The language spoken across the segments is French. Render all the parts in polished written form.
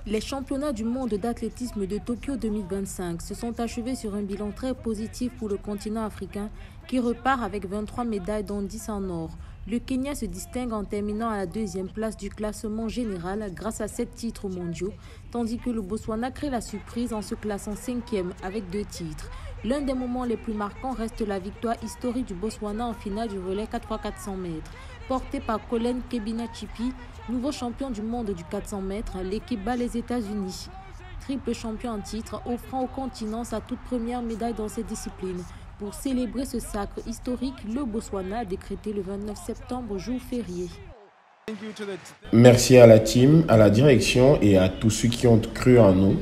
Les championnats du monde d'athlétisme de Tokyo 2025 se sont achevés sur un bilan très positif pour le continent africain qui repart avec 23 médailles dont 10 en or. Le Kenya se distingue en terminant à la deuxième place du classement général grâce à 7 titres mondiaux, tandis que le Botswana crée la surprise en se classant 5e avec 2 titres. L'un des moments les plus marquants reste la victoire historique du Botswana en finale du relais 4x400 mètres. Portée par Colin Kebina-Chipi, nouveau champion du monde du 400 mètres, l'équipe bat les États-Unis. Triple champion en titre, offrant au continent sa toute première médaille dans cette discipline. Pour célébrer ce sacre historique, le Botswana a décrété le 29 septembre jour férié. Merci à la team, à la direction et à tous ceux qui ont cru en nous.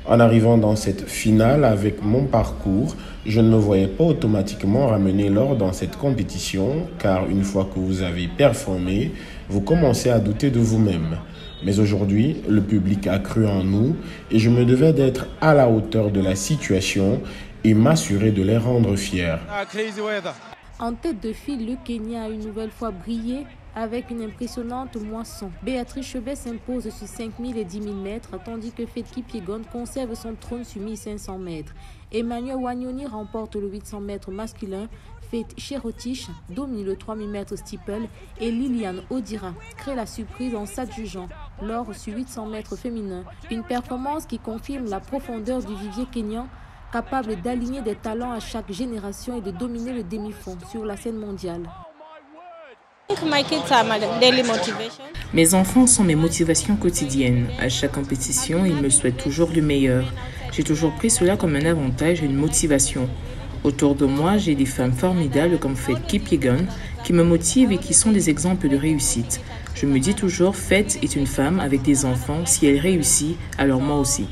En arrivant dans cette finale avec mon parcours, je ne me voyais pas automatiquement ramener l'or dans cette compétition car une fois que vous avez performé, vous commencez à douter de vous-même. Mais aujourd'hui, le public a cru en nous et je me devais d'être à la hauteur de la situation et m'assurer de les rendre fiers. En tête de file, le Kenya a une nouvelle fois brillé avec une impressionnante moisson. Béatrice Chebet s'impose sur 5000 et 10 000 mètres, tandis que Faith Kipyegon conserve son trône sur 1500 mètres. Emmanuel Wanyoni remporte le 800 mètres masculin, Faith Cherotich domine le 3000 mètres steeple et Liliane Odira crée la surprise en s'adjugeant l'or sur 800 mètres féminin. Une performance qui confirme la profondeur du vivier kényan, capable d'aligner des talents à chaque génération et de dominer le demi-fond sur la scène mondiale. Mes enfants sont mes motivations quotidiennes. À chaque compétition, ils me souhaitent toujours le meilleur. J'ai toujours pris cela comme un avantage et une motivation. Autour de moi, j'ai des femmes formidables comme Faith Kipyegon qui me motivent et qui sont des exemples de réussite. Je me dis toujours, Faith est une femme avec des enfants. Si elle réussit, alors moi aussi.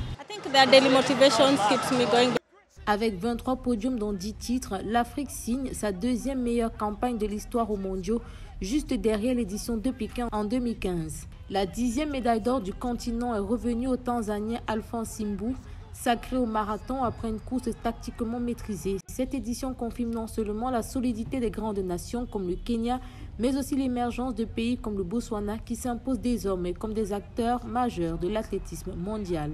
Avec 23 podiums dont 10 titres, l'Afrique signe sa deuxième meilleure campagne de l'histoire aux mondiaux, juste derrière l'édition de Pékin en 2015. La 10e médaille d'or du continent est revenue au Tanzanien Alphonse Simbu, sacré au marathon après une course tactiquement maîtrisée. Cette édition confirme non seulement la solidité des grandes nations comme le Kenya, mais aussi l'émergence de pays comme le Botswana qui s'imposent désormais comme des acteurs majeurs de l'athlétisme mondial.